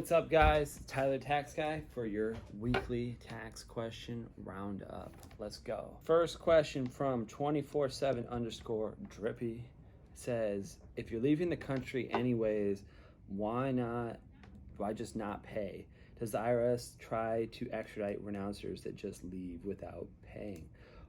what's up, guys? It's Tyler Tax Guy for your weekly tax question roundup. Let's go. First question from 247_drippy says, if you're leaving the country anyways, why just not pay? Does the IRS try to extradite renouncers that just leave without paying?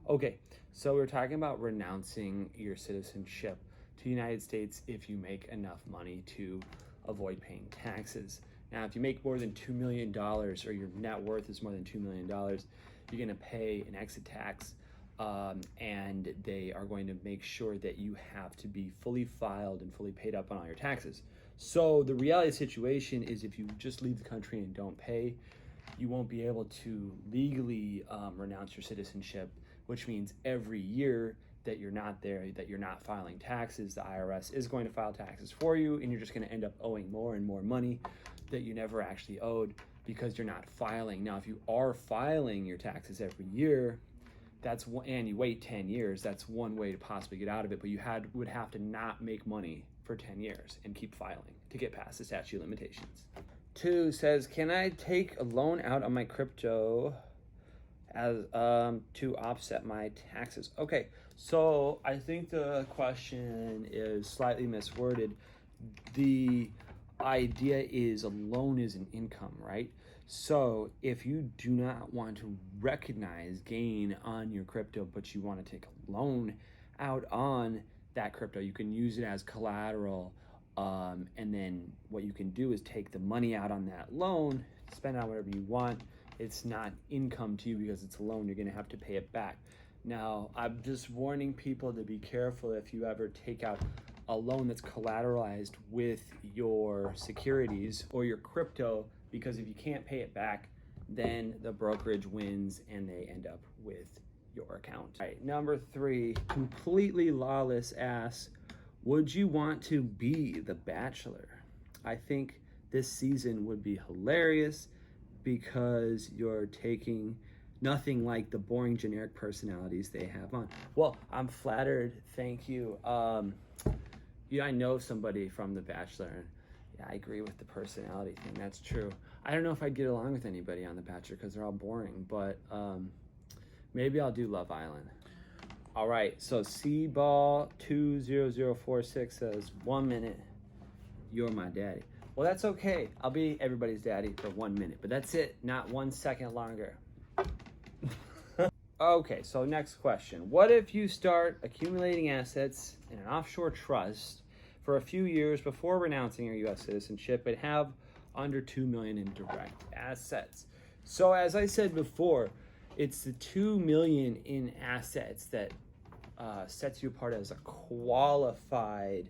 Okay, so we're talking about renouncing your citizenship to the United States if you make enough money to avoid paying taxes. Now, if you make more than $2 million or your net worth is more than $2 million, you're gonna pay an exit tax, and they are going to make sure that you have to be fully filed and fully paid up on all your taxes. So the reality of the situation is if you just leave the country and don't pay, you won't be able to legally renounce your citizenship, which means every year that you're not there, that you're not filing taxes, the IRS is going to file taxes for you, and you're just going to end up owing more and more money that you never actually owed because you're not filing. Now, if you are filing your taxes every year, and you wait 10 years, that's one way to possibly get out of it, but you would have to not make money for 10 years and keep filing to get past the statute of limitations. 2 says, can I take a loan out on my crypto as to offset my taxes? Okay, so I think the question is slightly misworded. The idea is a loan is an income, right? So if you do not want to recognize gain on your crypto, but you want to take a loan out on that crypto, you can use it as collateral, and then what you can do is take the money out on that loan, spend it on whatever you want. It's not income to you because it's a loan. You're going to have to pay it back. Now, I'm just warning people to be careful if you ever take out a loan that's collateralized with your securities or your crypto, because if you can't pay it back, then the brokerage wins and they end up with your account. All right, number 3, completely lawless asks, would you want to be the Bachelor? I think this season would be hilarious because you're taking nothing like the boring generic personalities they have on. Well, I'm flattered, thank you. I know somebody from The Bachelor. Yeah, I agree with the personality thing, that's true. I don't know if I'd get along with anybody on The Bachelor because they're all boring, but maybe I'll do Love Island. All right, so Cball20046 says, 1 minute, you're my daddy. Well, that's okay. I'll be everybody's daddy for 1 minute, but that's it, not 1 second longer. Okay, so next question. What if you start accumulating assets in an offshore trust for a few years before renouncing your U.S. citizenship but have under $2 million in direct assets? So as I said before, it's the $2 million in assets that sets you apart as a qualified,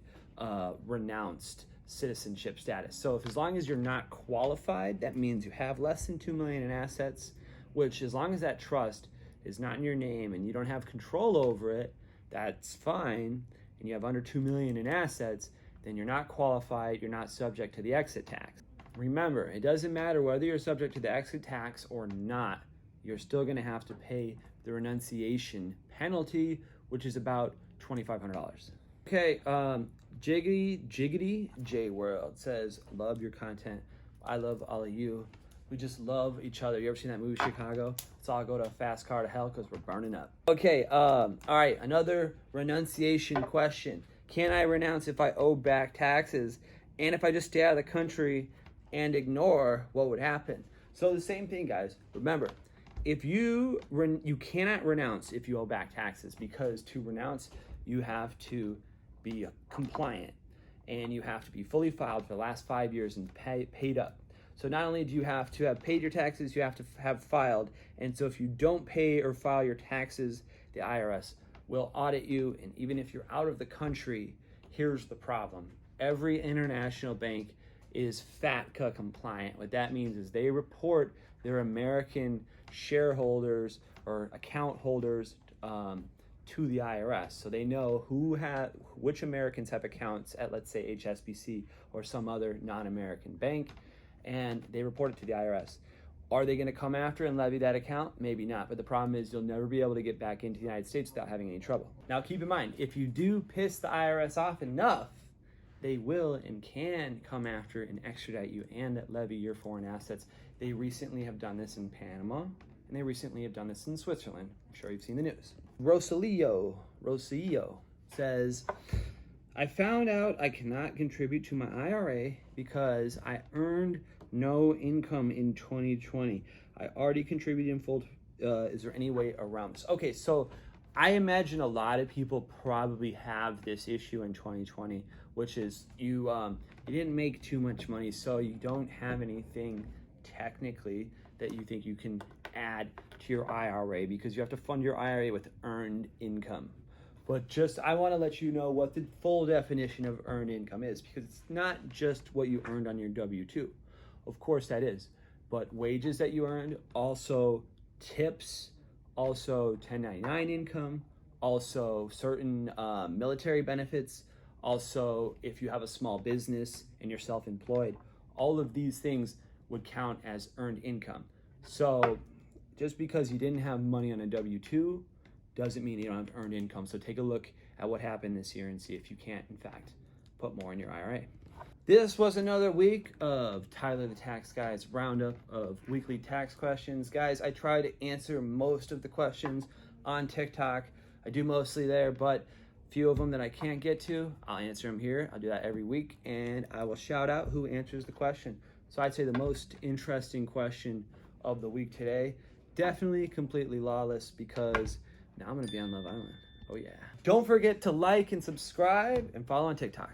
renounced citizenship status. So as long as you're not qualified, that means you have less than $2 million in assets, which as long as that trust is not in your name and you don't have control over it, that's fine, and you have under $2 million in assets, then you're not qualified, you're not subject to the exit tax. Remember, it doesn't matter whether you're subject to the exit tax or not, you're still gonna have to pay the renunciation penalty, which is about $2,500. Okay, Jiggity J World says, love your content. I love all of you. We just love each other. You ever seen that movie Chicago? Let's all go to a fast car to hell because we're burning up. Okay, all right, another renunciation question. Can I renounce if I owe back taxes? And if I just stay out of the country and ignore, what would happen? So the same thing, guys. Remember, if you cannot renounce if you owe back taxes, because to renounce, you have to be compliant and you have to be fully filed for the last 5 years and paid up. So not only do you have to have paid your taxes, you have to have filed. And so if you don't pay or file your taxes, the IRS will audit you. And even if you're out of the country, here's the problem. Every international bank is FATCA compliant. What that means is they report their American shareholders or account holders to the IRS. So they know which Americans have accounts at, let's say, HSBC or some other non-American bank, and they report it to the IRS. Are they going to come after and levy that account? Maybe not, but the problem is you'll never be able to get back into the United States without having any trouble. Now keep in mind, if you do piss the IRS off enough, they will and can come after and extradite you and levy your foreign assets. They recently have done this in Panama, and they recently have done this in Switzerland. I'm sure you've seen the news. Rosalio says, I found out I cannot contribute to my IRA because I earned no income in 2020. I already contributed in full. Is there any way around this? Okay, so I imagine a lot of people probably have this issue in 2020, which is you didn't make too much money, so you don't have anything technically that you think you can add to your IRA because you have to fund your IRA with earned income. But I want to let you know what the full definition of earned income is, because it's not just what you earned on your W-2. Of course that is, but wages that you earned, also tips, also 1099 income, also certain military benefits, also if you have a small business and you're self-employed, all of these things would count as earned income. So just because you didn't have money on a W-2 doesn't mean you don't have earned income. So take a look at what happened this year and see if you can't, in fact, put more in your IRA. This was another week of Tyler the Tax Guy's roundup of weekly tax questions. Guys, I try to answer most of the questions on TikTok. I do mostly there, but a few of them that I can't get to, I'll answer them here. I'll do that every week, and I will shout out who answers the question. So I'd say the most interesting question of the week today, definitely completely lawless, because now I'm going to be on Love Island. Oh yeah. Don't forget to like and subscribe and follow on TikTok.